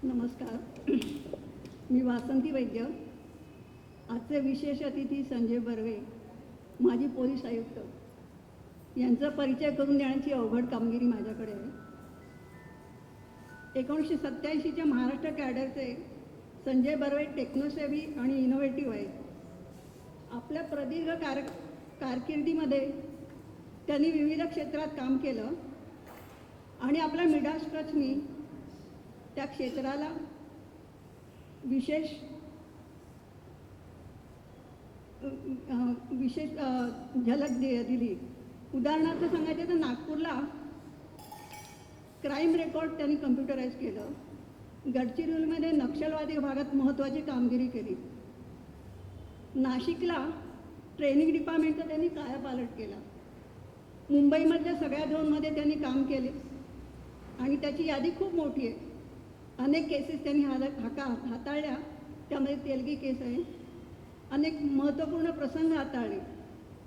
नमस्कार. मी वासंती वैद्य. आजचे विशेष अतिथी संजय बर्वे, माजी पोलीस आयुक्त यांचा परिचय करून देण्याची अवघड कामगिरी माझ्याकडे आहे. 1987च्या महाराष्ट्र कॅडरचे संजय बर्वे टेक्नोसेव्ही आणि इनोव्हेटिव्ह आहेत. आपल्या प्रदीर्घ कारकिर्दीमध्ये त्यांनी विविध क्षेत्रात काम केलं आणि आपल्या मिडास टचनी त्या क्षेत्राला विशेष झलक दिली. उदाहरणार्थ सांगायचं तर नागपूरला क्राईम रेकॉर्ड त्यांनी कम्प्युटराईज केलं. गडचिरोलीमध्ये नक्षलवादी भागात महत्त्वाची कामगिरी केली. नाशिकला ट्रेनिंग डिपार्टमेंटचा त्यांनी कायापालट केला. मुंबईमधल्या सगळ्या झोनमध्ये त्यांनी काम केले आणि त्याची यादी खूप मोठी आहे. अनेक केसेस त्यांनी हाताळल्या. त्यामध्ये तेलगी केस आहे. अनेक महत्त्वपूर्ण प्रसंग हाताळले,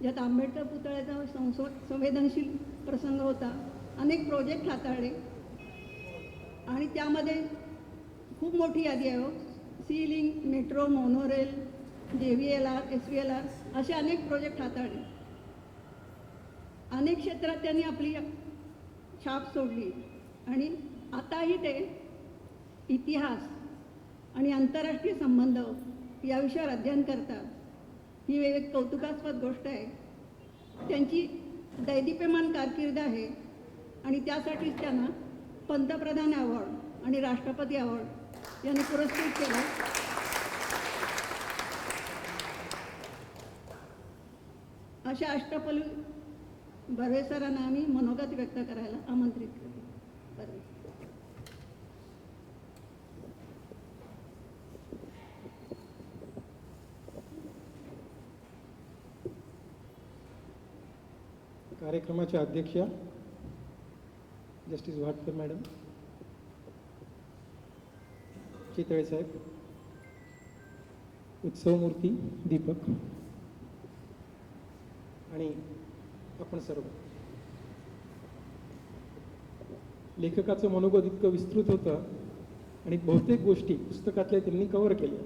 ज्यात आंबेडकर पुतळ्याचा संवेदनशील प्रसंग होता. अनेक प्रोजेक्ट हाताळले आणि त्यामध्ये खूप मोठी यादी आहे. Sea link, metro, monorail, JVLR, SVLR असे अनेक प्रोजेक्ट हाताळले. अनेक क्षेत्रात त्यांनी आपली छाप सोडली आणि आताही ते इतिहास आणि आंतरराष्ट्रीय संबंध या विषयावर अध्ययन करतात. ही एक कौतुकास्पद गोष्ट आहे. त्यांची दैदिप्यमान कारकीर्द आहे आणि त्यासाठीच त्यांना पंतप्रधान अवॉर्ड आणि राष्ट्रपती अवॉर्ड यांनी पुरस्कृत केलं. अशा अष्टपैलू बर्वे सरांना आम्ही मनोगत व्यक्त करायला आमंत्रित करतो. बर्वे. कार्यक्रमाच्या अध्यक्षा जस्टिस वाटकर मॅडम, चितळे साहेब, उत्सवमूर्ती दीपक आणि आपण सर्व. लेखकाचं मनोगत इतकं विस्तृत होतं आणि बहुतेक गोष्टी पुस्तकातल्या त्यांनी कव्हर केल्या.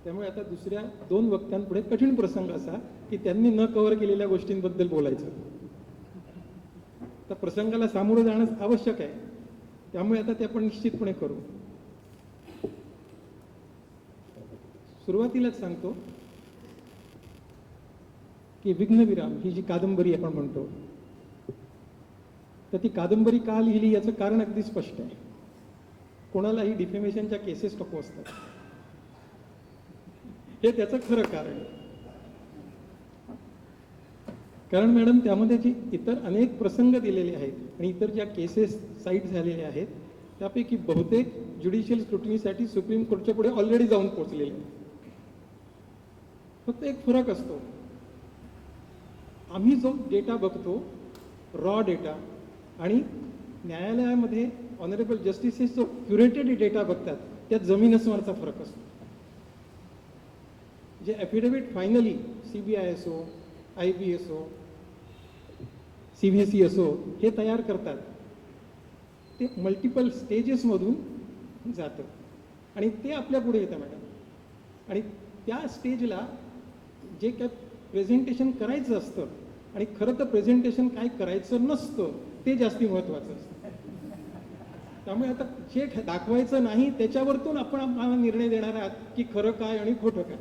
त्यामुळे आता दुसऱ्या 2 वक्त्यांपुढे कठीण प्रसंग असा की त्यांनी न कव्हर केलेल्या गोष्टींबद्दल बोलायचं. तर प्रसंगाला सामोरं जाणं आवश्यक आहे. त्यामुळे आता ते आपण निश्चितपणे करू. सुरुवातीलाच सांगतो की विघ्नविराम ही जी कादंबरी आपण म्हणतो, तर ती कादंबरी का लिहिली याचं कारण अगदी स्पष्ट आहे. कोणालाही डिफेमेशनच्या केसेस नको असतात, हे त्याचं खरं कारण आहे. कारण मॅडम त्यामध्ये जी इतर अनेक प्रसंग दिलेले आहेत आणि इतर ज्या केसेस साईट झालेल्या आहेत त्यापैकी बहुतेक ज्युडिशियल स्क्रुटिनीसाठी सुप्रीम कोर्टच्या पुढे ऑलरेडी जाऊन पोहोचलेले आहेत. फक्त एक फरक असतो, आम्ही जो डेटा बघतो रॉ डेटा आणि न्यायालयामध्ये ऑनरेबल जस्टिसेस जो क्युरेटेड डेटा बघतात त्यात जमीन अस्मानाचा फरक असतो. जे ॲफिडेव्हिट फायनली CBI असो, IB असो, CVSE असो हे तयार करतात, ते मल्टिपल स्टेजेसमधून जातं आणि ते आपल्या पुढे येतं मॅडम. आणि त्या स्टेजला जे काय प्रेझेंटेशन करायचं असतं आणि खरं तर प्रेझेंटेशन काय करायचं नसतं ते जास्ती महत्त्वाचं असतं. त्यामुळे आता जे दाखवायचं नाही त्याच्यावरतून आपण आम्हाला निर्णय देणार आहात की खरं काय आणि खोटं काय.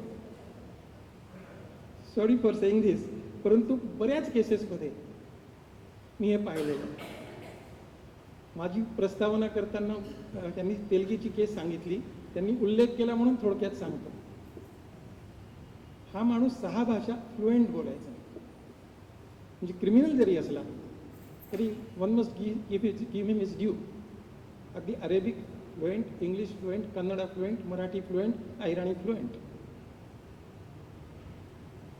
सॉरी फॉर सेईंग धिस, परंतु बऱ्याच केसेसमध्ये मी हे पाहिलेलं. माझी प्रस्तावना करताना त्यांनी तेलगीची केस सांगितली, त्यांनी उल्लेख केला म्हणून थोडक्यात सांगतो. हा माणूस 6 भाषा फ्लुएंट बोलायचा. म्हणजे क्रिमिनल जरी असला तरी वन मस्ट गिव्ह हिम हिज ड्यू. अगदी Arabic fluent, English fluent, Kannada fluent, Marathi fluent, Ahirani fluent.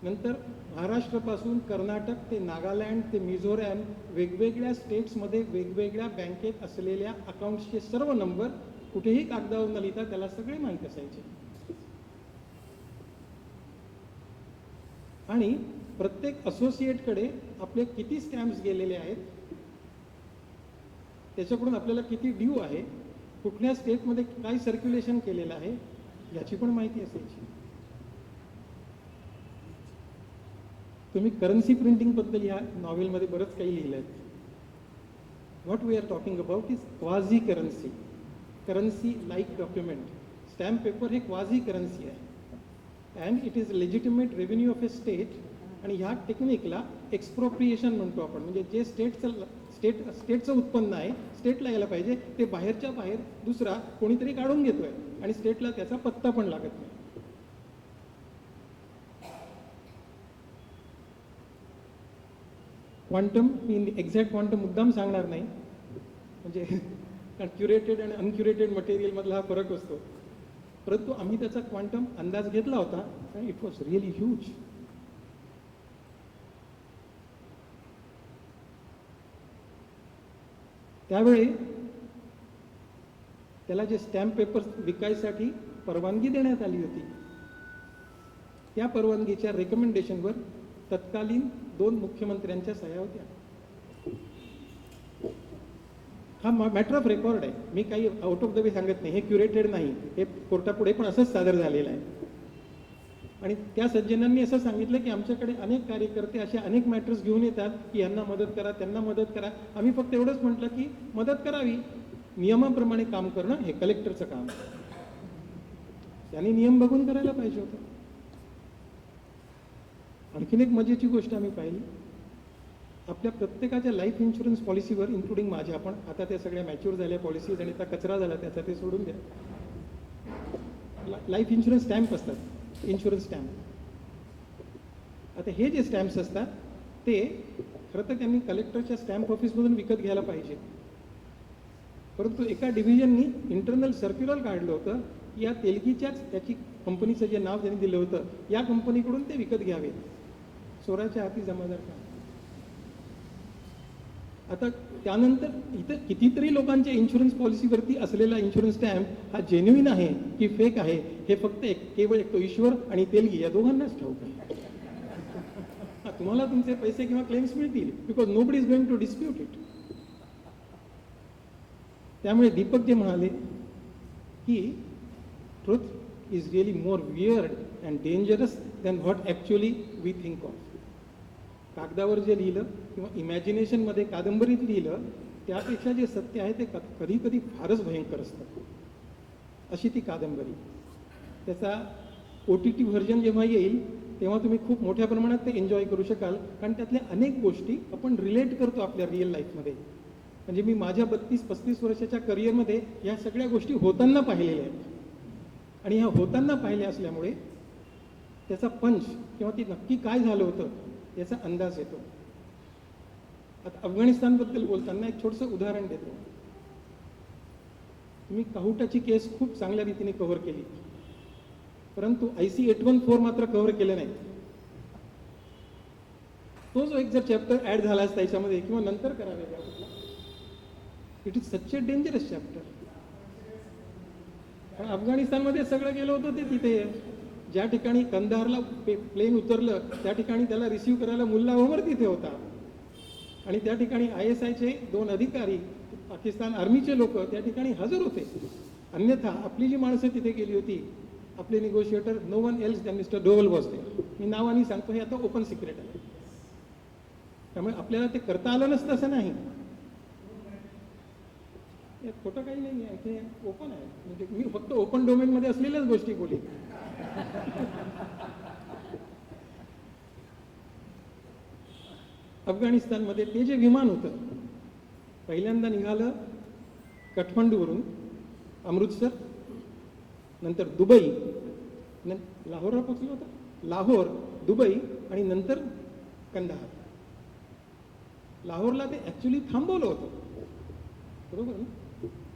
नंतर महाराष्ट्रापासून कर्नाटक ते नागालँड ते मिझोरॅम वेगवेगळ्या स्टेट्समध्ये वेगवेगळ्या बँकेत असलेल्या अकाउंट्सचे सर्व नंबर कुठेही कागदावर न लिहिता त्याला सगळे माहीत असायचे. आणि प्रत्येक असोसिएटकडे आपले किती स्टॅम्प्स गेलेले आहेत, त्याच्याकडून आपल्याला किती ड्यू आहे कुठल्या स्टेटमध्ये काय सर्क्युलेशन केलेलं आहे याची पण माहिती असायची. तुम्ही करन्सी प्रिंटिंगबद्दल या नॉव्हेलमध्ये बरंच काही लिहिलं आहे. What we are talking about is quasi currency. Currency like document. Stamp paper हे क्वाझी करन्सी आहे and it is legitimate revenue of a state. आणि ह्या टेक्निकला एक्सप्रोप्रिएशन म्हणतो आपण. म्हणजे जे स्टेटचं उत्पन्न आहे, स्टेटला यायला पाहिजे, ते बाहेरच्या बाहेर दुसरा कोणीतरी काढून घेतोय आणि स्टेटला त्याचा पत्ता पण लागत नाही. क्वांटम, मी एक्झॅक्ट क्वांटम मुद्दाम सांगणार नाही, म्हणजे कारण क्युरेटेड आणि अनक्युरेटेड मटेरियलमधला हा फरक असतो. परंतु आम्ही त्याचा क्वांटम अंदाज घेतला होता आणि इट वॉज रिअली ह्यूज. त्यावेळी त्याला जे स्टॅम्प पेपर्स विकायसाठी परवानगी देण्यात आली होती, त्या परवानगीच्या रेकमेंडेशनवर तत्कालीन 2 मुख्यमंत्र्यांच्या सह्या होत्या. हा मॅटर ऑफ रेकॉर्ड आहे. मी काही आउट ऑफ द वे सांगत नाही. हे क्युरेटेड नाही, हे कोर्टापुढे पण असंच सादर झालेलं आहे. आणि त्या सज्जनांनी असं सांगितलं की आमच्याकडे अनेक कार्यकर्ते असे अनेक मॅटर्स घेऊन येतात की यांना मदत करा, त्यांना मदत करा. आम्ही फक्त एवढंच म्हटलं की मदत करावी, नियमाप्रमाणे काम करणं हे कलेक्टरचं काम. त्यांनी नियम बघून करायला पाहिजे होतं. आणखीन एक मजेची गोष्ट आम्ही पाहिली, आपल्या प्रत्येकाच्या लाईफ इन्शुरन्स पॉलिसीवर, इन्क्लुडिंग माझ्या, आपण आता त्या सगळ्या मॅच्युअर झाल्या पॉलिसीज आणि त्या कचरा झाला त्याचा ते सोडून द्या, लाईफ इन्शुरन्स स्टॅम्प असतात, इन्शुरन्स स्टॅम्प. आता हे जे स्टॅम्प्स असतात ते खरं तर त्यांनी कलेक्टरच्या स्टॅम्प ऑफिसमधून विकत घ्यायला पाहिजे. परंतु एका डिव्हिजननी इंटरनल सर्क्युलर काढलं होतं की या तेलगीच्याच त्याची कंपनीचं जे नाव त्यांनी दिलं होतं, या कंपनीकडून ते विकत घ्यावे. चोराच्या हाती जमादार काम. आता त्यानंतर इथं कितीतरी लोकांच्या इन्शुरन्स पॉलिसीवरती असलेला इन्शुरन्स स्टॅम्प हा जेन्युइन आहे की फेक आहे हे फक्त केवळ एक तो ईश्वर आणि तेलगी या दोघांनाच ठाऊक आहे. तुम्हाला तुमचे पैसे किंवा क्लेम्स मिळतील because nobody is going to dispute it. त्यामुळे दीपक जे म्हणाले की truth is really more weird and dangerous than what actually we think of. कागदावर जे लिहिलं किंवा इमॅजिनेशनमध्ये कादंबरीत लिहिलं त्यापेक्षा जे सत्य आहे ते कधी कधी फारच भयंकर असतं. अशी ती कादंबरी. त्याचा OTT व्हर्जन जेव्हा येईल तेव्हा तुम्ही खूप मोठ्या प्रमाणात ते एन्जॉय करू शकाल, कारण त्यातल्या अनेक गोष्टी आपण रिलेट करतो आपल्या रिअल लाईफमध्ये. म्हणजे मी माझ्या 32-35 वर्षाच्या करिअरमध्ये या सगळ्या गोष्टी होताना पाहिलेल्या आहेत आणि ह्या होताना पाहिल्या असल्यामुळे त्याचा पंच किंवा ती नक्की काय झालं होतं याचा अंदाज येतो. आता अफगाणिस्तानबद्दल बोलताना एक छोटंसं उदाहरण देतो. मी काहुटाची केस खूप चांगल्या रीतीने कव्हर केली, परंतु IC 814 मात्र कव्हर केलं नाही. तो जो एक जर चॅप्टर ऍड झाला असता याच्यामध्ये किंवा नंतर करावे कुठला, it is such a dangerous chapter. अफगाणिस्तानमध्ये सगळं गेलं होतं ते तिथे ज्या ठिकाणी कंदारला प्लेन उतरलं त्या ठिकाणी त्याला रिसीव्ह करायला मुल्ला ओमर तिथे होता आणि त्या ठिकाणी ISIचे 2 अधिकारी, पाकिस्तान आर्मीचे लोक त्या ठिकाणी हजर होते. अन्यथा आपली जी माणसं तिथे गेली होती, आपले negotiator, no one else than Mister Doval was there. मी नावाने सांगतो, हे आता ओपन सिक्रेट आहे. त्यामुळे आपल्याला ते करता आलं नसतं असं नाही. यात खोटं काही नाही आहे, ते ओपन आहे. म्हणजे मी फक्त ओपन डोमेनमध्ये असलेल्याच गोष्टी बोली. अफगाणिस्तानमध्ये ते जे विमान होतं पहिल्यांदा निघालं काठमांडूवरून अमृतसर, नंतर दुबई, लाहोरला पोचलं होतं, लाहोर, दुबई आणि नंतर कंदाहार. लाहोरला ते ॲक्च्युली थांबवलं होतं, बरोबर ना.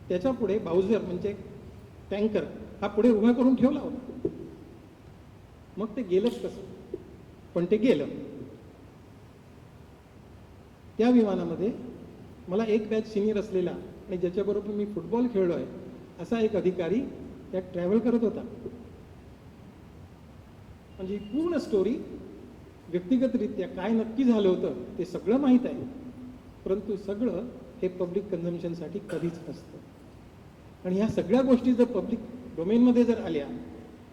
त्याच्या पुढे बाउझर म्हणजे टँकर हा पुढे उभा करून ठेवला होता. मग ते गेलंच कसं, पण ते गेलं. त्या विमानामध्ये मला एक बॅच सिनियर असलेला आणि ज्याच्याबरोबर मी फुटबॉल खेळलो आहे असा एक अधिकारी त्यात ट्रॅव्हल करत होता. म्हणजे पूर्ण स्टोरी व्यक्तिगतरित्या काय नक्की झालं होतं ते सगळं माहीत आहे, परंतु सगळं हे पब्लिक कन्झम्पशनसाठी कधीच नसतं. आणि ह्या सगळ्या गोष्टी जर पब्लिक डोमेनमध्ये जर आल्या,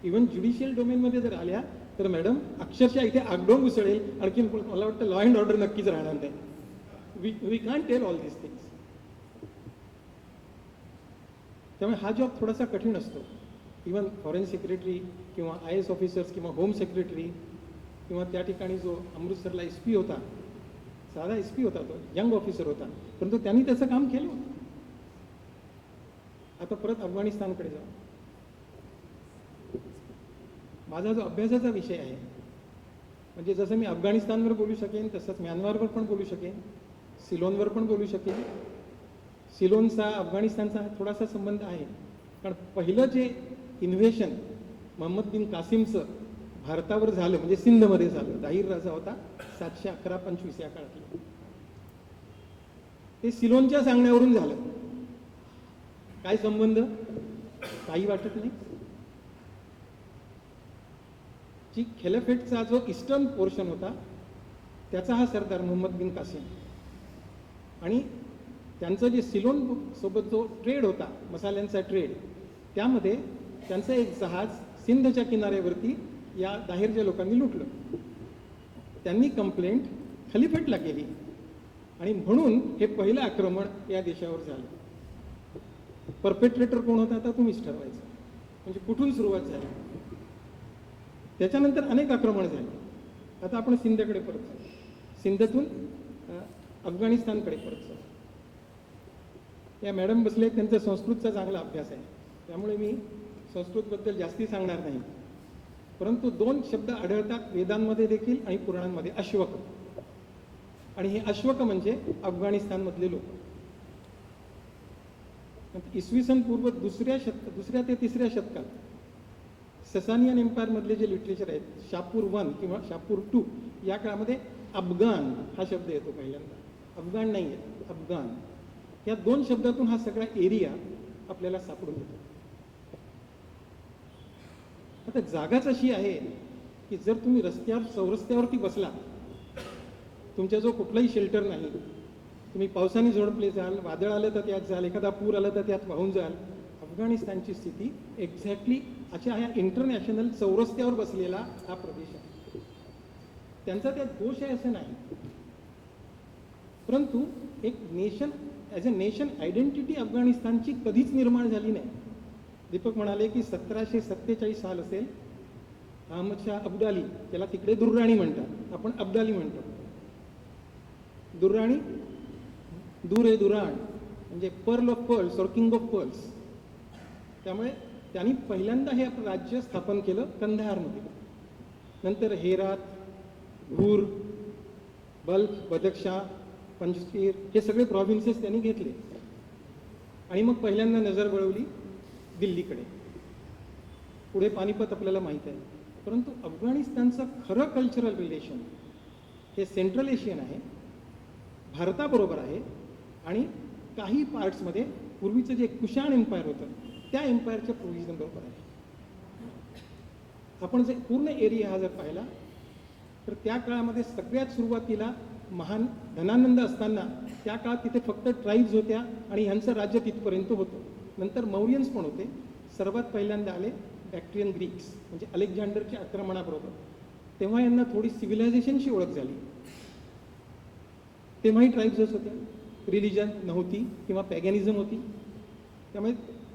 इव्हन ज्युडिशियल डोमेनमध्ये जर आल्या, तर मॅडम अक्षरशः इथे आगडोंब उसळेल. आणखीन मला वाटतं लॉ अँड ऑर्डर नक्कीच राहणार नाही. We can tell all this things. त्यामुळे हा जॉब थोडासा कठीण असतो. इवन फॉरेन सेक्रेटरी किंवा IAS ऑफिसर्स किंवा होम सेक्रेटरी किंवा त्या ठिकाणी जो अमृतसरला SP होता, साधा SP होता, तो यंग ऑफिसर होता, परंतु त्यांनी त्याचं काम केलं होतं. आता परत अफगाणिस्तानकडे जाऊ. माझा जो अभ्यासाचा विषय आहे, म्हणजे जसं मी अफगाणिस्तानवर बोलू शकेन, तसंच म्यानमारवर पण बोलू शकेन, सिलोनवर पण बोलू शकेन. सिलोनचा अफगाणिस्तानचा थोडासा संबंध आहे, कारण पहिलं जे इन्व्हेशन मोहम्मद बिन कासिमचं भारतावर झालं, म्हणजे सिंधमध्ये झालं. दाहीर राजा होता 711-25 या काळातलं. ते सिलोनच्या सांगण्यावरून झालं. काय संबंध? काही वाटत नाही. जी खिलाफतचा जो ईस्टर्न पोर्शन होता, त्याचा हा सरदार मोहम्मद बिन कासिम, आणि त्यांचं जे सिलोन सोबत जो ट्रेड होता, मसाल्यांचा ट्रेड, त्यामध्ये त्यांचं एक जहाज सिंधच्या किनाऱ्यावरती या दाहिरच्या लोकांनी लुटलं. त्यांनी कंप्लेंट खलिफेटला केली आणि म्हणून हे पहिलं आक्रमण या देशावर झालं. परपेट्रेटर कोण होता आता तुम्हीच ठरवायचं, म्हणजे कुठून सुरुवात झाली. त्याच्यानंतर अनेक आक्रमण झाली. आता आपण सिंधकडे परत जाऊ, सिंधतून अफगाणिस्तानकडे परत जाऊ. या मॅडम बसले, त्यांचा संस्कृतचा चांगला अभ्यास आहे, त्यामुळे मी संस्कृतबद्दल जास्ती सांगणार नाही. परंतु 2 शब्द आढळतात वेदांमध्ये देखील आणि पुराणांमध्ये, अश्वक. आणि हे अश्वक म्हणजे अफगाणिस्तानमधले लोक. इसवी सन पूर्व दुसऱ्या ते तिसऱ्या शतकात ससानियन एम्पायरमधले जे लिटरेचर आहेत, शापूर 1 किंवा शापूर 2, या काळामध्ये अफगाण हा शब्द येतो पहिल्यांदा. अफगाण नाही आहे, अफगाण. या 2 शब्दातून हा सगळा एरिया आपल्याला सापडून येतो. आता जागाच अशी आहे की जर तुम्ही चौरस्त्यावरती बसला, तुमच्याजवळ कुठलाही शेल्टर नाही, तुम्ही पावसाने झोडपले जाल, वादळ आलं तर त्यात जाल, एखादा पूर आला तर त्यात वाहून जाल. अफगाणिस्तानची स्थिती एक्झॅक्टली अशा ह्या इंटरनॅशनल चौरस्त्यावर बसलेला हा प्रदेश आहे. त्यांचा त्यात दोष आहे असं नाही, परंतु एक nation as a nation identity अफगाणिस्तानची कधीच निर्माण झाली नाही. दीपक म्हणाले की 1747 साल असेल, अहमद शाह अब्दाली, त्याला तिकडे दुर्राणी म्हणतात, आपण अब्दाली म्हणतो. दुर्राणी, दूर आहे दुराण, म्हणजे पर्ल ऑफ पर्ल्स और किंग ऑफ पर्ल्स. त्यामुळे त्यांनी पहिल्यांदा हे आपलं राज्य स्थापन केलं कंधारमध्ये. नंतर हेरात, घूर, बल्ख, बदकशाह, पंजशीर हे सगळे प्रॉव्हिन्सेस त्यांनी घेतले आणि मग पहिल्यांदा नजर वळवली दिल्लीकडे. पुढे पानिपत आपल्याला माहीत आहे. परंतु अफगाणिस्तानचं खरं कल्चरल रिलेशन हे सेंट्रल एशियन आहे, भारताबरोबर आहे, आणि काही पार्ट्समध्ये पूर्वीचं जे कुशाण एम्पायर होतं त्या एम्पायरच्या प्रोव्हिजनबरोबर आहे. आपण जे पूर्ण एरिया हा जर पाहिला तर त्या काळामध्ये सगळ्यात सुरुवातीला महान धनानंद असताना त्या काळात तिथे फक्त ट्राईब्स होत्या आणि ह्यांचं राज्य तिथपर्यंत होतं. नंतर मौर्यन्स पण होते. सर्वात पहिल्यांदा आले बॅक्ट्रियन ग्रीक्स, म्हणजे अलेक्झांडरच्या आक्रमणाबरोबर. तेव्हा यांना थोडी सिव्हिलायझेशनची ओळख झाली. तेव्हाही ट्राईब्सच होत्या, रिलिजन नव्हती किंवा पॅगॅनिझम होती. त्यामुळे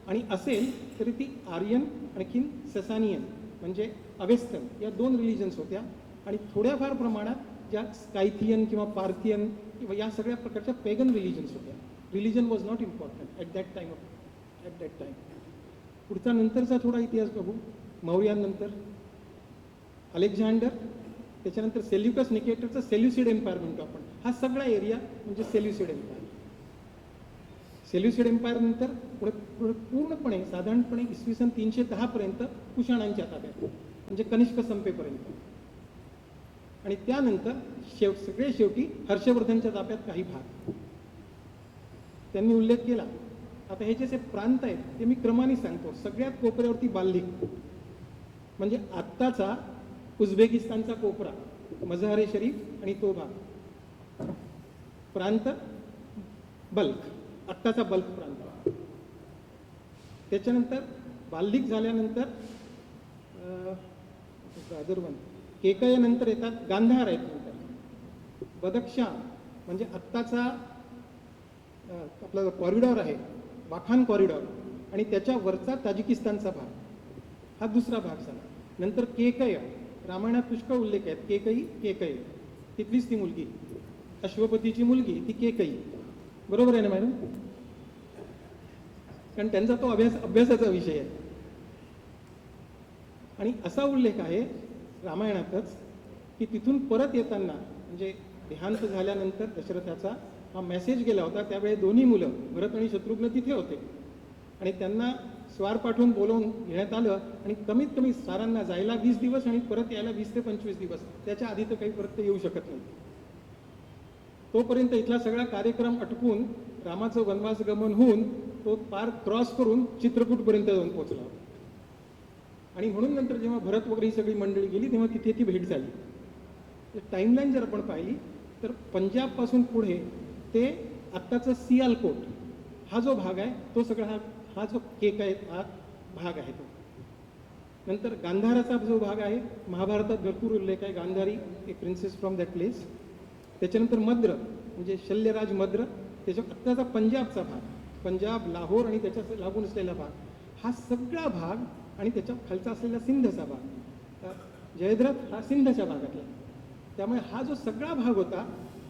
आणि असेल तरी ती आर्यन आणखीन ससानियन म्हणजे अवेस्तन या 2 रिलिजन्स होत्या, आणि थोड्याफार प्रमाणात ज्या स्कायथियन किंवा पार्थियन किंवा या सगळ्या प्रकारच्या पेगन रिलिजन्स होत्या. Religion was not important at that time. पुढचा नंतरचा थोडा इतिहास बघू. मौर्यानंतर अलेक्झांडर, त्याच्यानंतर सेल्युकस निकेटरचं सेल्युसिड एम्पायर म्हणतो आपण. हा सगळा एरिया म्हणजे सेल्युसिड एम्पायर. सेल्युसिड एम्पायर नंतर पूर्णपणे साधारणपणे इसवी सन 310 पर्यंत कुशाणांच्या ताब्यात, म्हणजे कनिष्क संपेपर्यंत. आणि त्यानंतर सगळे शेवटी हर्षवर्धनच्या ताब्यात काही भाग त्यांनी उल्लेख केला. आता हे जे प्रांत आहेत ते मी क्रमाने सांगतो. सगळ्यात कोपऱ्यावरती बाल्लिक, म्हणजे आत्ताचा उझबेकिस्तानचा कोपरा, मझार ए शरीफ आणि तो भाग. प्रांत बल्ख, आत्ताचा बल्ख प्रांत. त्याच्यानंतर बाल्लिक झाल्यानंतर अदरवन केकयनंतर येतात गांधार आहेत नंतर बदक्षान म्हणजे आत्ताचा आपला कॉरिडॉर आहे वाखान कॉरिडॉर आणि त्याच्या वरचा ताजिकिस्तानचा भाग हा दुसरा भाग झाला. नंतर केकय रामायणात पुष्कळ उल्लेख आहेत केकई तिथलीच ती मुलगी अश्वपतीची मुलगी ती केकई बरोबर आहे ना मॅडम कारण त्यांचा तो अभ्यासाचा विषय आहे. आणि असा उल्लेख आहे रामायणातच की तिथून परत येताना म्हणजे देहांत झाल्यानंतर दशरथाचा हा मेसेज गेला होता त्यावेळी दोन्ही मुलं भरत आणि शत्रुघ्न तिथे होते आणि त्यांना स्वार पाठवून बोलवून घेण्यात आलं आणि कमीत कमी सारांना जायला 20 दिवस आणि परत यायला 20 ते 25 दिवस त्याच्या आधी तर काही परत ते येऊ शकत नाही. तोपर्यंत इथला सगळा कार्यक्रम अटकून रामाचं वनवास गमन होऊन तो पार क्रॉस करून चित्रकूटपर्यंत जाऊन पोहोचला होता. आणि म्हणून नंतर जेव्हा भरत वगैरे ही सगळी मंडळी गेली तेव्हा तिथे ती भेट झाली. टाईमलाईन जर आपण पाहिली तर पंजाबपासून पुढे ते आत्ताचं सियालकोट हा जो भाग आहे तो सगळा हा जो केक आहे हा भाग आहे तो. नंतर गांधाराचा जो भाग आहे महाभारतात भरपूर उल्लेख आहे गांधारी ए प्रिन्सेस फ्रॉम दॅट प्लेस. त्याच्यानंतर मद्र म्हणजे शल्यराज मद्र त्याच्या आत्ताचा पंजाबचा भाग पंजाब लाहोर आणि त्याच्या लागून असलेला भाग हा सगळा भाग आणि त्याच्या खालचा असलेला सिंधचा भाग जयद्रथ हा सिंधच्या भागातला. त्यामुळे हा जो सगळा भाग होता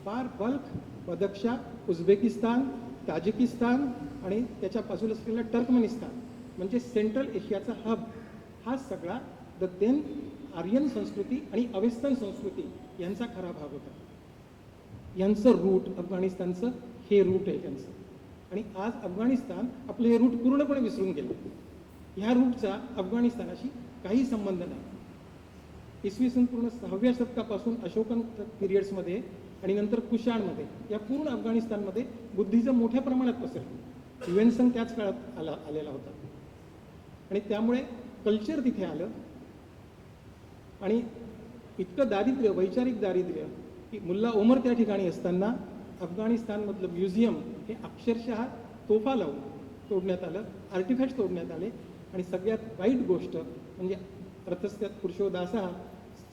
पार बल्ख बदक्षा उझबेकिस्तान ताजिकिस्तान आणि त्याच्या बाजूला असलेला टर्कमेनिस्तान म्हणजे सेंट्रल एशियाचा हब हा सगळा द देन आर्यन संस्कृती आणि अवेस्तन संस्कृती यांचा खरा भाग होता. यांचं रूट अफगाणिस्तानचं हे रूट आहे त्यांचं. आणि आज अफगाणिस्तान आपलं हे रूट पूर्णपणे विसरून गेलं. ह्या रूटचा अफगाणिस्तानाशी काही संबंध नाही. इसवी सन पूर्ण 6व्या शतकापासून अशोकन पिरियड्समध्ये आणि नंतर कुशाणमध्ये या पूर्ण अफगाणिस्तानमध्ये बुद्धिझम मोठ्या प्रमाणात पसरलं. ह्युएनसंग त्याच काळात आलेला होता आणि त्यामुळे कल्चर तिथे आलं. आणि इतकं दारिद्र्य वैचारिक दारिद्र्य की मुल्ला ओमर त्या ठिकाणी असताना अफगाणिस्तानमधलं म्युझियम हे अक्षरशः तोफा लावून तोडण्यात आलं आर्टिफॅक्ट्स तोडण्यात आले. आणि सगळ्यात वाईट गोष्ट म्हणजे रथस्त्यात पुरुषोदासा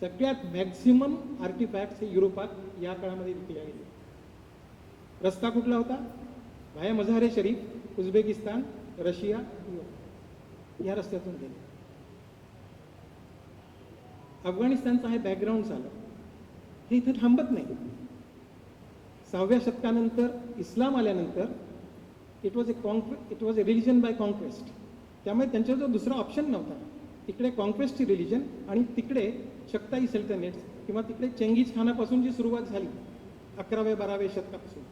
सगळ्यात मॅक्झिमम आर्टिफॅक्ट्स हे युरोपात या काळामध्ये विकले गेले. रस्ता कुठला होता व्हाया मझारे शरीफ उझबेकिस्तान रशिया या रस्त्यातून गेले. अफगाणिस्तानचा हे बॅकग्राऊंड झालं हे इथं थांबत नाही. 6व्या शतकानंतर इस्लाम आल्यानंतर it was a religion by conquest. त्यामुळे त्यांच्याजवळ दुसरा ऑप्शन नव्हता. इकडे कॉन्क्वेस्टची रिलिजन आणि तिकडे चगताई सल्तनेट्स किंवा तिकडे चंगीज खानापासून जी सुरुवात झाली 11व्या-12व्या शतकापासून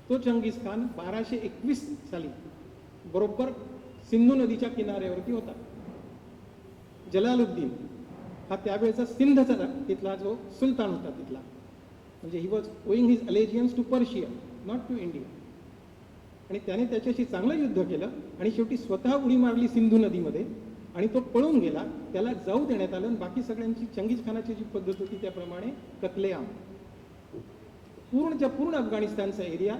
तो चंगीज खान 1221 साली बरोबर सिंधू नदीच्या किनाऱ्यावरती होता. जलालुद्दीन हा त्यावेळेचा सिंधचा तिथला जो सुलतान होता तिथला म्हणजे he was owing his allegiance to Persia not to India. आणि त्याने त्याच्याशी चांगलं युद्ध केलं आणि शेवटी स्वतः उडी मारली सिंधू नदीमध्ये आणि तो पळून गेला. त्याला जाऊ देण्यात आलं आणि बाकी सगळ्यांची चंगीज खानाची जी पद्धत होती त्याप्रमाणे कत्लेआम. पूर्ण अफगाणिस्तानचा एरिया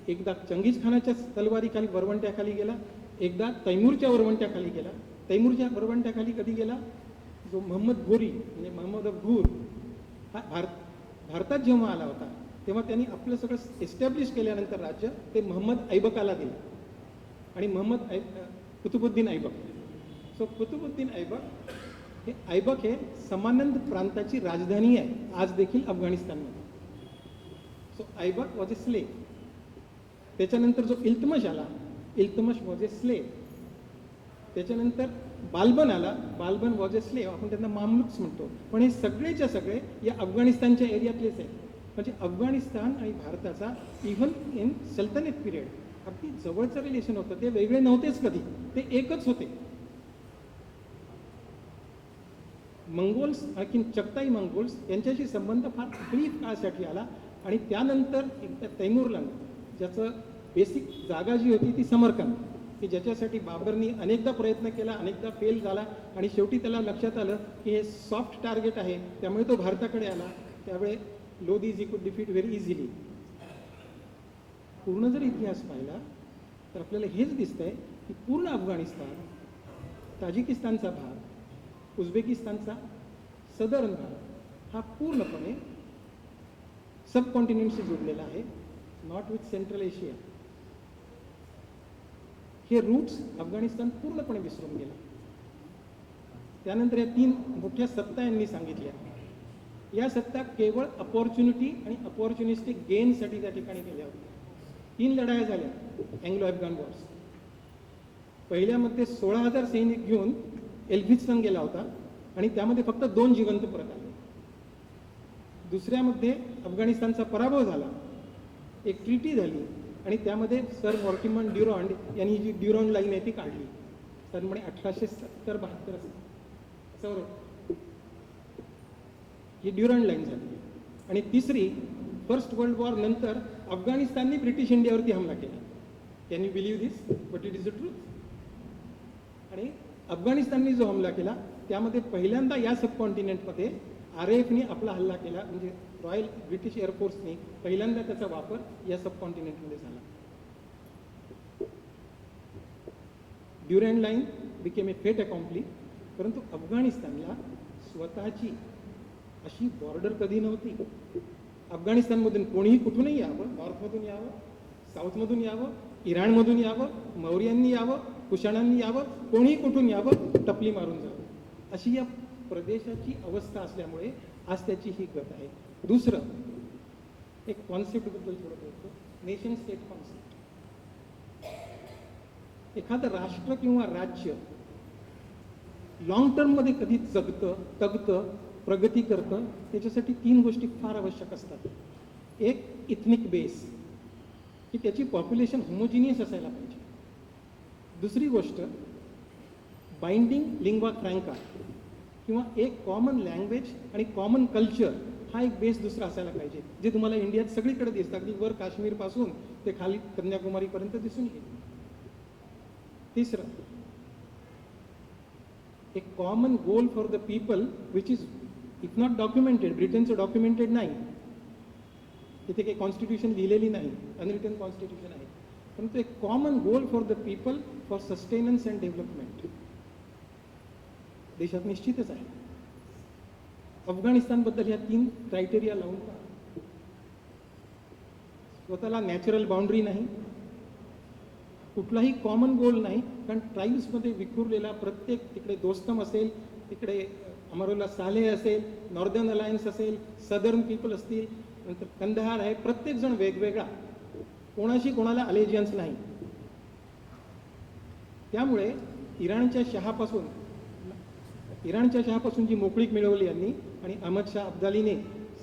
एकदा चंगीज खानाच्या तलवारीखाली वरवंट्याखाली गेला एकदा तैमूरच्या वरवंट्याखाली गेला. तैमूरच्या वरवंट्याखाली कधी गेला जो मोहम्मद घोरी म्हणजे मोहम्मद घूर हा भारतात जेव्हा आला होता तेव्हा त्यांनी आपलं सगळं एस्टॅब्लिश केल्यानंतर राज्य ते मोहम्मद ऐबकाला दिलं आणि कुतुबुद्दीन ऐबक. सो कुतुबुद्दीन ऐबक हे समानंद प्रांताची राजधानी आहे आज देखील अफगाणिस्तानमध्ये. So Aibak was a slave. त्याच्यानंतर जो इल्तमश आला इल्तमश वॉज ए स्लेव. त्याच्यानंतर बाल्बन आला बाल्बन वॉज ए स्लेव. आपण त्यांना मामलुक्स म्हणतो पण हे सगळेच्या सगळे या अफगाणिस्तानच्या एरियातलेच आहेत. म्हणजे अफगाणिस्तान आणि भारताचा इव्हन इन सल्तनेट पिरियड अगदी जवळचं रिलेशन होतं. ते वेगळे नव्हतेच कधी ते एकच होते. मंगोल्स आणखी चगताई मंगोल्स यांच्याशी संबंध फार ब्रीफ काळासाठी आला आणि त्यानंतर एकदा तैमूरलंग ज्याचं बेसिक जागा जी होती ती समरकंद की ज्याच्यासाठी बाबरनी अनेकदा प्रयत्न केला अनेकदा फेल झाला आणि शेवटी त्याला लक्षात आलं की हे सॉफ्ट टार्गेट आहे त्यामुळे तो भारताकडे आला. त्यावेळे Lodis he could defeat very easily. पूर्ण जर इतिहास पाहिला तर आपल्याला हेच दिसतंय की पूर्ण अफगाणिस्तान ताजिकिस्तानचा भाग, उझबेकिस्तानचा सदर्न भाग हा पूर्णपणे सबकॉन्टिनेंटशी जोडलेला आहे, नॉट विथ सेंट्रल एशिया. हे रूट्स अफगाणिस्तान पूर्णपणे विसरून गेला. त्यानंतर या 3 मोठ्या सत्ता यांनी सांगितल्या. या सत्ता केवळ अपॉर्च्युनिटी आणि अपॉर्च्युनिस्टिक गेनसाठी त्या ठिकाणी केल्या होत्या. 3 लढाया झाल्या अँग्लो अफगाण वॉर्स. पहिल्यामध्ये 16,000 सैनिक घेऊन एल्फिन्स्टन गेला होता आणि त्यामध्ये फक्त 2 जिवंत परत आले. दुसऱ्यामध्ये अफगाणिस्तानचा पराभव झाला, एक ट्रीटी झाली आणि त्यामध्ये सर मॉर्टिमन ड्युरॉन्ड यांनी जी ड्युरॉन्ड लाईन आहे ती काढली. तर म्हणे 1870-72 असं ही ड्युरॉन्ड लाईन झाली. आणि तिसरी, फर्स्ट वर्ल्ड वॉर नंतर अफगाणिस्तानने ब्रिटिश इंडियावरती हमला केला. Can you believe this? But it is a truth. आणि अफगाणिस्तानने जो हमला केला त्यामध्ये पहिल्यांदा या सबकॉन्टिनेंटमध्ये RAFने आपला हल्ला केला, म्हणजे रॉयल ब्रिटिश एअरफोर्सने पहिल्यांदा त्याचा वापर या सबकॉन्टिनेंटमध्ये झाला. ड्युरॅन्ड लाईन बिकेम ए फेट अकॉम्प्ली. परंतु अफगाणिस्तानला स्वतःची अशी बॉर्डर कधी नव्हती. अफगाणिस्तानमधून कोणीही कुठूनही यावं, नॉर्थमधून यावं, साऊथमधून यावं, इराणमधून यावं, मौर्यांनी यावं, कुशाणांनी यावं, कोणीही कुठून यावं, टपली मारून जावं, अशी या प्रदेशाची अवस्था असल्यामुळे आज त्याची ही गत आहे. दुसरं एक कॉन्सेप्टबद्दल थोडं बोलतो, नेशन स्टेट कॉन्सेप्ट. एखादं राष्ट्र किंवा राज्य लॉंग टर्ममध्ये कधी जगतं, तगतं, प्रगती करतं, त्याच्यासाठी 3 गोष्टी फार आवश्यक असतात. एक, इथनिक बेस, की त्याची पॉप्युलेशन होमोजिनियस असायला पाहिजे. दुसरी गोष्ट, बाइंडिंग लिंग्वा फ्रँका, किंवा एक कॉमन लँग्वेज आणि कॉमन कल्चर, हा एक बेस दुसरा असायला पाहिजे, जे तुम्हाला इंडियात सगळीकडे दिसतं, अगदी वर काश्मीरपासून ते खाली कन्याकुमारीपर्यंत दिसून येईल. तिसरं, एक common goal for the people which is if not documented. ब्रिटनचं डॉक्युमेंटेड नाही, तिथे काही कॉन्स्टिट्यूशन लिहिलेली नाही, अनरिटन कॉन्स्टिट्यूशन आहे, परंतु एक common goal for the people for sustenance and development देशात निश्चितच आहे. अफगाणिस्तानबद्दल ह्या 3 क्रायटेरिया लावून पहा. स्वतःला नॅचरल बाउंड्री नाही, कुठलाही कॉमन गोल नाही, कारण ट्राईब्समध्ये विखुरलेला प्रत्येक, तिकडे दोस्तम असेल, तिकडे अमरुल्ला सालेह असेल, नॉर्दर्न अलायन्स असेल, सदर्न पीपल असतील, नंतर कंदहार आहे, प्रत्येक जण वेगवेगळा, कोणाशी कोणाला अलेजियन्स नाही. त्यामुळे इराणच्या शहापासून जी मोकळीक मिळवली यांनी आणि अहमद शाह अब्दालीने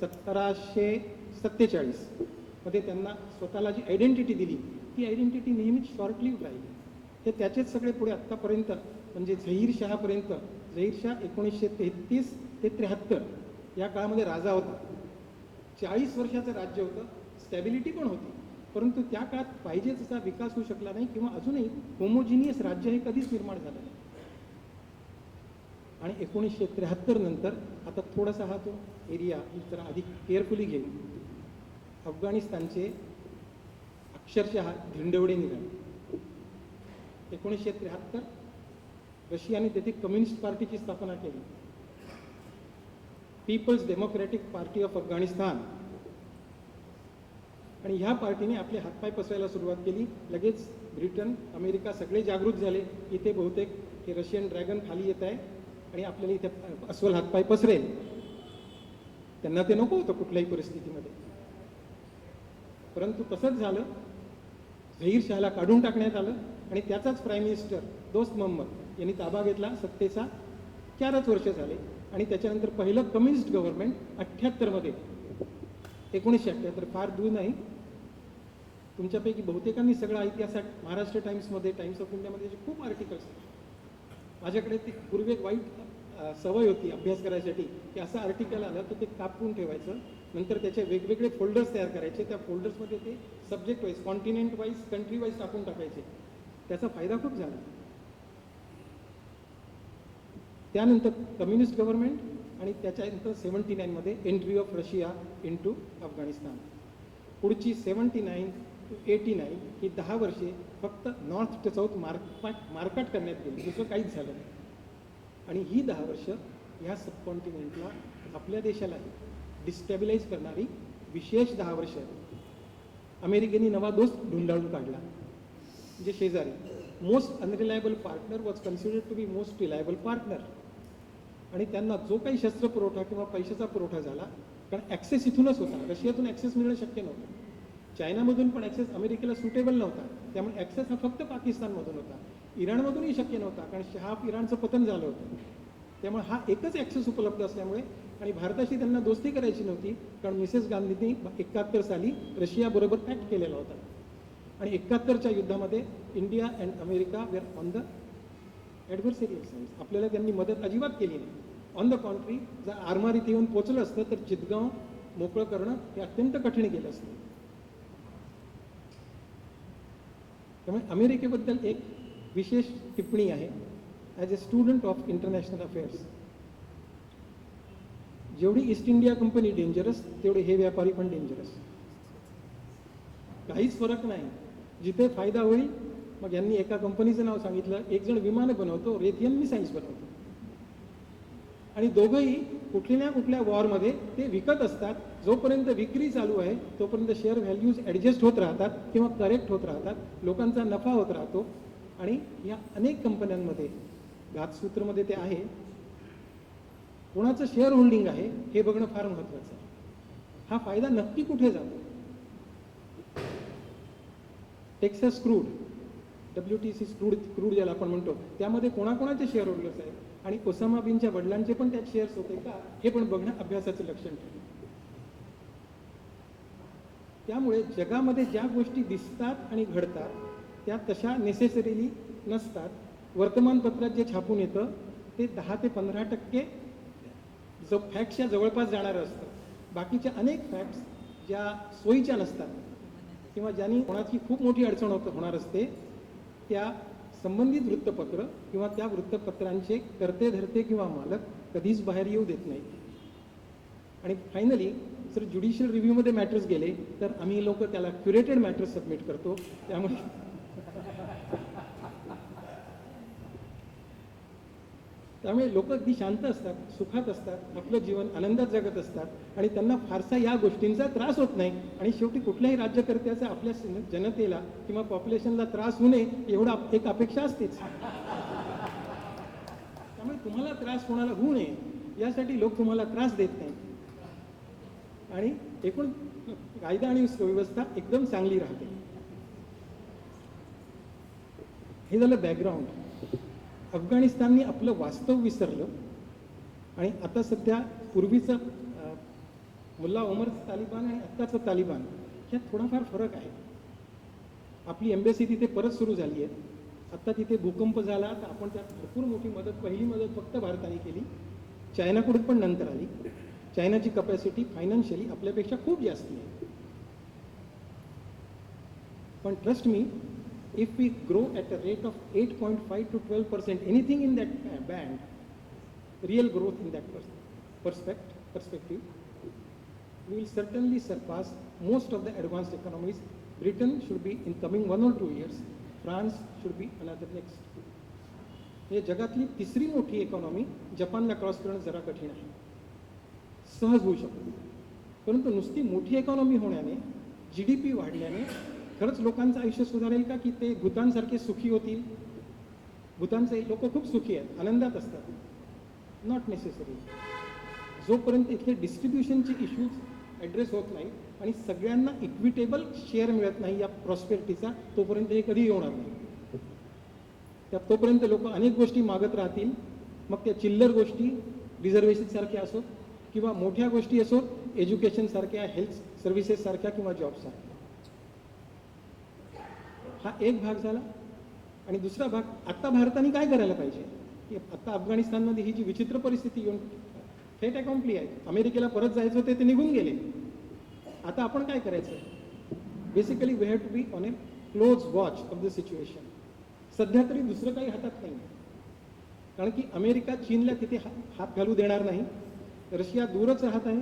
1747 मध्ये त्यांना स्वतःला जी आयडेंटिटी दिली, ती आयडेंटिटी नेहमीच शॉर्ट लिव्ह राहिली. हे त्याचेच सगळे पुढे आत्तापर्यंत, म्हणजे झहीर शहापर्यंत, झहीर शाह 1933 ते 73 या काळामध्ये राजा होता. 40 वर्षाचं राज्य होतं, स्टॅबिलिटी पण होती, परंतु त्या काळात पाहिजे तसा विकास होऊ शकला नाही, किंवा अजूनही होमोजिनियस राज्य हे कधीच निर्माण झालं नाही. आणि 1973 नंतर आता थोडासा हा तो एरिया जरा अधिक केअरफुली घेऊन अफगाणिस्तानचे अक्षरशः धिंडवडे निघाले. 1973 रशियाने तेथे कम्युनिस्ट पार्टीची स्थापना केली, people's democratic party of Afghanistan. आणि ह्या पार्टीने आपले हातपाय पसरायला सुरुवात केली. लगेच ब्रिटन, अमेरिका सगळे जागृत झाले. इथे बहुतेक हे रशियन ड्रॅगन खाली येत आहे आणि आपल्याला इथे अस्वल हातपाय पसरेल. त्यांना ते नको होतं कुठल्याही परिस्थितीमध्ये, परंतु तसंच झालं. झहीर शहाला काढून टाकण्यात आलं आणि त्याचाच प्राईम मिनिस्टर दोस्त मोहम्मद यांनी ताबा घेतला. सत्तेचा 4च वर्ष झाले आणि त्याच्यानंतर पहिलं कम्युनिस्ट गव्हर्नमेंट 78 मध्ये, 1978, फार दूर नाही. तुमच्यापैकी बहुतेकांनी सगळा इतिहास महाराष्ट्र टाइम्समध्ये, टाइम्स ऑफ इंडियामध्ये खूप आर्टिकल्स. माझ्याकडे ती पूर्वी एक वाईट सवय होती अभ्यास करायसाठी, की असं आर्टिकल आलं तर ते कापून ठेवायचं, नंतर त्याचे वेगवेगळे फोल्डर्स तयार करायचे, त्या फोल्डर्समध्ये ते subject wise, continent wise, country wise टाकून टाकायचे. त्याचा फायदा खूप झाला. त्यानंतर कम्युनिस्ट गव्हर्नमेंट आणि त्याच्यानंतर 79 मध्ये entry of Russia into Afghanistan. पुढची 79 to 89 ही 10 वर्षे फक्त नॉर्थ टू साऊथ मार्काट करण्यात गेली, दुसरं काहीच झालं नाही. आणि ही 10 वर्ष ह्या सबकॉन्टिनेंटला आपल्या देशालाही डिस्टॅबिलाइज करणारी विशेष 10 वर्ष आहेत. अमेरिकेने नवा दोस्त ढुंढाळून काढला, म्हणजे शेजारी. Most unreliable partner was considered to be most reliable partner. आणि त्यांना जो काही शस्त्र पुरवठा किंवा पैशाचा पुरवठा झाला, कारण ॲक्सेस इथूनच होता, रशियातून ॲक्सेस मिळणं शक्य नव्हतं, चायनामधून पण ॲक्सेस अमेरिकेला सुटेबल नव्हता, त्यामुळे ॲक्सेस हा फक्त पाकिस्तानमधून होता. इराणमधूनही शक्य नव्हता, कारण शहा इराणचं पतन झालं होतं. त्यामुळे हा एकच ॲक्सेस उपलब्ध असल्यामुळे, आणि भारताशी त्यांना दोस्ती करायची नव्हती, कारण मिसेस गांधींनी 71 साली रशियाबरोबर ॲक्ट केलेला होता. आणि 71च्या युद्धामध्ये India and America were on the adversary sides. आपल्याला त्यांनी मदत अजिबात केली नाही. ऑन द कॉन्ट्री, जर आरमार इथे येऊन पोचलं असतं तर चितगाव मोकळं करणं हे अत्यंत कठीण गेलं असतं. त्यामुळे अमेरिकेबद्दल एक विशेष टिप्पणी आहे. As a student of international affairs, जेवढी ईस्ट इंडिया कंपनी डेंजरस, तेवढे हे व्यापारी पण डेंजरस. काहीच फरक नाही. जिथे फायदा होईल, मग यांनी एका कंपनीचं नाव सांगितलं, एक जण विमानं बनवतो, रेथियन मिसाईल्स बनवतो, आणि दोघंही कुठल्या ना कुठल्या वॉरमध्ये ते विकत असतात. जोपर्यंत विक्री चालू आहे तोपर्यंत शेअर व्हॅल्यूज ॲडजस्ट होत राहतात किंवा करेक्ट होत राहतात, लोकांचा नफा होत राहतो. आणि या अनेक कंपन्यांमध्ये घातसूत्रमध्ये ते आहे, कोणाचं शेअर होल्डिंग आहे हे बघणं फार महत्त्वाचं आहे. हा फायदा नक्की कुठे जातो? टेक्सास क्रूड, WTC क्रूड ज्याला आपण म्हणतो, त्यामध्ये कोणाकोणाचे शेअर होल्डर्स आहेत, आणि ओसामा बिनच्या वडिलांचे पण त्यात शेअर्स होते का, हे पण बघणं अभ्यासाचं लक्षण ठरेल. त्यामुळे जगामध्ये ज्या गोष्टी दिसतात आणि घडतात त्या तशा नेसेसरीली नसतात. वर्तमानपत्रात जे छापून येतं ते 10 ते 15% फॅक्ट्सच्या जवळपास जाणारं असतं. बाकीच्या अनेक फॅक्ट्स ज्या सोयीच्या नसतात किंवा ज्यांनी कोणाची खूप मोठी अडचण होणार असते, त्या संबंधित वृत्तपत्र किंवा त्या वृत्तपत्रांचे कर्ते धर्ते किंवा मालक कधीच बाहेर येऊ देत नाहीत. आणि फायनली जर ज्युडिशियल रिव्ह्यूमध्ये मॅटर्स गेले तर आम्ही लोक त्याला क्युरेटेड मॅटर्स सबमिट करतो. त्यामुळे लोक अगदी शांत असतात, सुखात असतात, आपलं जीवन आनंदात जगत असतात, आणि त्यांना फारसा या गोष्टींचा त्रास होत नाही. आणि शेवटी कुठल्याही राज्यकर्त्याचा आपल्या जनतेला किंवा पॉप्युलेशनला त्रास होऊ नये एवढा एक अपेक्षा असतेच. त्यामुळे तुम्हाला त्रास कोणाला होऊ नये यासाठी लोक तुम्हाला त्रास देत नाही, आणि एकूण कायदा आणि सुव्यवस्था एकदम चांगली राहते. हे झालं बॅकग्राऊंड. अफगाणिस्तानने आपलं वास्तव विसरलं, आणि आता सध्या पूर्वीचं मुल्ला ओमर तालिबान आणि आत्ताचं तालिबान ह्यात थोडाफार फरक आहे. आपली एम्बेसी तिथे परत सुरू झाली आहे. आत्ता तिथे भूकंप झाला तर आपण त्यात भरपूर मोठी मदत, पहिली मदत फक्त भारताने केली, चायनाकडून पण नंतर आली. चायनाची कपॅसिटी फायनान्शियली आपल्यापेक्षा खूप जास्त आहे. पण trust me, if we grow at a rate of 8.5 to 12%, anything in that band, real growth in that perspective, we will certainly surpass most of the advanced economies. Britain should be in coming 1 or 2 years. France should be another next. हे जगातली तिसरी मोठी economy जपानला cross करणं जरा कठीण आहे. सहज होऊ शकतो, परंतु नुसती मोठी इकॉनॉमी होण्याने, GDP वाढल्याने खरंच लोकांचं आयुष्य सुधारेल का, की ते भूतानसारखे सुखी होतील? भूतानचे लोक खूप सुखी आहेत, आनंदात असतात. Not necessary. जोपर्यंत इथले डिस्ट्रीब्युशनचे इश्यूज ॲड्रेस होत नाही आणि सगळ्यांना इक्विटेबल शेअर मिळत नाही या प्रॉस्पेरिटीचा, तोपर्यंत हे कधी होणार नाही. तोपर्यंत लोक अनेक गोष्टी मागत राहतील. मग त्या चिल्लर गोष्टी रिझर्वेशनसारख्या असोत किंवा मोठ्या गोष्टी असोत, एज्युकेशनसारख्या, हेल्थ सर्व्हिसेससारख्या किंवा जॉबसारख्या. हा एक भाग झाला. आणि दुसरा भाग, आत्ता भारताने काय करायला पाहिजे, की आत्ता अफगाणिस्तानमध्ये ही जी विचित्र परिस्थिती येऊन फेट अकॉम्प्ली आहे, अमेरिकेला परत जायचं होते ते निघून गेले. आता आपण काय करायचं? Basically we have to be on a close watch of the situation. सध्या तरी दुसरं काही हातात नाही, कारण की अमेरिका चीनला तिथे हात घालू देणार नाही. रशिया दूरच राहत आहे.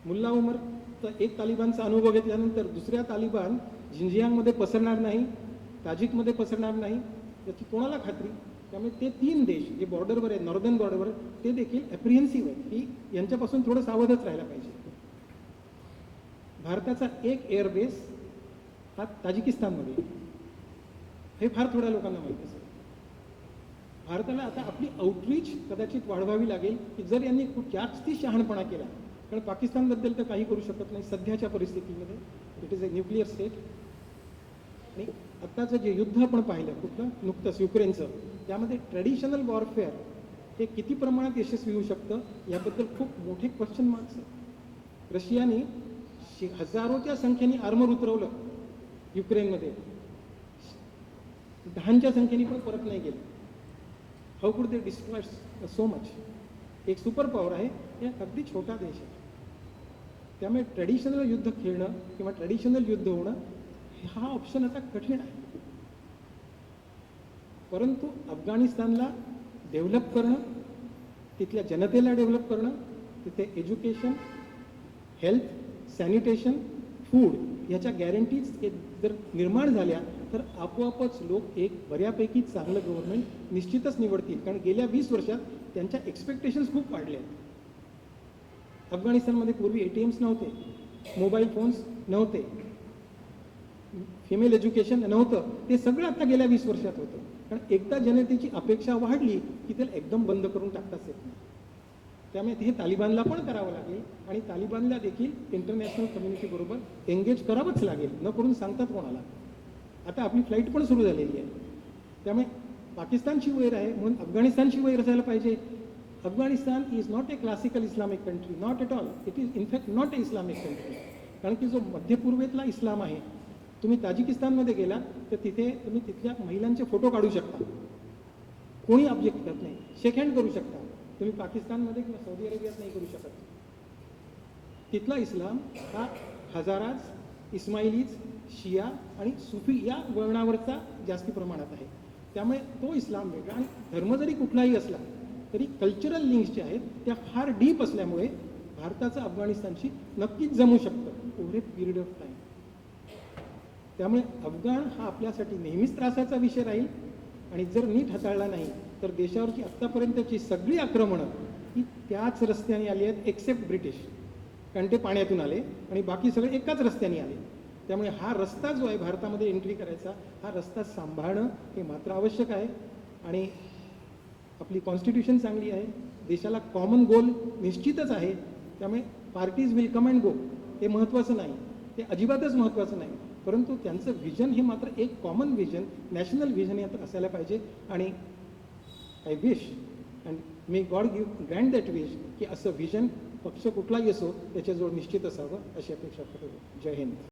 मुल्ला उमरचा एक तालिबानचा अनुभव घेतल्यानंतर दुसऱ्या तालिबान झिंजियांगमध्ये पसरणार नाही, ताजिकमध्ये पसरणार नाही, याची कोणाला खात्री? त्यामुळे ते 3 देश जे बॉर्डरवर आहेत, नॉर्दर्न बॉर्डरवर, ते देखील ॲप्रिहेन्सिव्ह आहेत की यांच्यापासून थोडं सावधच राहायला पाहिजे. भारताचा एक एअरबेस हा ताजिकिस्तानमध्ये आहे. हे फार थोड्या लोकांना माहीत असेल. भारताला आता आपली आउटरीच कदाचित वाढवावी लागेल की जर यांनी खूप जास्ती शहाणपणा केला, कारण पाकिस्तानबद्दल तर काही करू शकत नाही सध्याच्या परिस्थितीमध्ये. It is a nuclear state. आणि आत्ताचं जे युद्ध आपण पाहिलं कुठलं नुकतंच युक्रेनचं, त्यामध्ये ट्रेडिशनल वॉरफेअर हे किती प्रमाणात यशस्वी होऊ शकतं याबद्दल खूप मोठे क्वेश्चन मार्क्स आहेत. रशियाने हजारोच्या संख्येने आर्मर उतरवलं युक्रेनमध्ये, 10च्या संख्येने पण परत नाही गेलं. How could they destroy so much? एक सुपर पॉवर आहे, हे अगदी छोटा देश आहे. त्यामुळे ट्रेडिशनल युद्ध खेळणं किंवा ट्रेडिशनल युद्ध होणं हा ऑप्शन आता कठीण आहे. परंतु अफगाणिस्तानला डेव्हलप करणं, तिथल्या जनतेला डेव्हलप करणं, तिथे एज्युकेशन, हेल्थ, सॅनिटेशन, फूड याच्या गॅरंटीज जर निर्माण झाल्या तर आपोआपच लोक एक बऱ्यापैकी चांगलं गव्हर्नमेंट निश्चितच निवडतील. कारण गेल्या 20 वर्षात त्यांच्या एक्सपेक्टेशन्स खूप वाढल्या आहेत. अफगाणिस्तानमध्ये पूर्वी ATMs नव्हते, मोबाईल फोन्स नव्हते, फिमेल एज्युकेशन नव्हतं. ते सगळं आता गेल्या 20 वर्षात होतं. कारण एकदा जनतेची अपेक्षा वाढली की त्याला एकदम बंद करून टाकताच येत नाही. त्यामुळे हे तालिबानला पण करावं लागेल आणि तालिबानला देखील इंटरनॅशनल कम्युनिटीबरोबर एंगेज करावंच लागेल. न करून सांगतात कोणाला. आता आपली फ्लाईट पण सुरू झालेली आहे. त्यामुळे पाकिस्तानची वैर आहे म्हणून अफगाणिस्तानची वैर असायला पाहिजे. Afghanistan is not a classical Islamic country, not at all. It is in fact not a Islamic country. कारण की जो मध्यपूर्वेतला इस्लाम आहे, तुम्ही ताजिकिस्तानमध्ये गेला तर तिथे तुम्ही तिथल्या महिलांचे फोटो काढू शकता, कोणी ऑब्जेक्ट करत नाही, शेक हँड करू शकता. तुम्ही पाकिस्तानमध्ये किंवा सौदी अरेबियात नाही करू शकत. तिथला इस्लाम हा हजाराज, इस्माइलीज, शिया आणि सुफी या वळणावरचा जास्ती प्रमाणात आहे. त्यामुळे तो इस्लाम वेगळा. आणि धर्म जरी कुठलाही असला तरी कल्चरल लिंक्स जे आहेत त्या फार डीप असल्यामुळे भारताचं अफगाणिस्तानशी नक्कीच जमू शकतं over A period of time. त्यामुळे अफगाण हा आपल्यासाठी नेहमीच त्रासाचा विषय राहील. आणि जर नीट हाताळला नाही तर देशावरची आत्तापर्यंतची सगळी आक्रमणं ही त्याच रस्त्याने आली आहेत एक्सेप्ट ब्रिटिश. कारण ते पाण्यातून आले आणि बाकी सगळे एकाच रस्त्याने आले. त्यामुळे हा रस्ता जो आहे भारतामध्ये एंट्री करायचा, हा रस्ता सांभाळणं हे मात्र आवश्यक आहे. आणि आपली कॉन्स्टिट्यूशन चांगली आहे, देशाला कॉमन गोल निश्चितच आहे. त्यामुळे parties will come and go, हे महत्त्वाचं नाही, ते अजिबातच महत्त्वाचं नाही. परंतु त्यांचं व्हिजन हे मात्र एक कॉमन व्हिजन, नॅशनल व्हिजन यात असायला पाहिजे. आणि I wish and may God Grant that wish की असं व्हिजन पक्ष कुठलाही असो त्याच्याजवळ निश्चित असावं अशी अपेक्षा करतो. जय हिंद.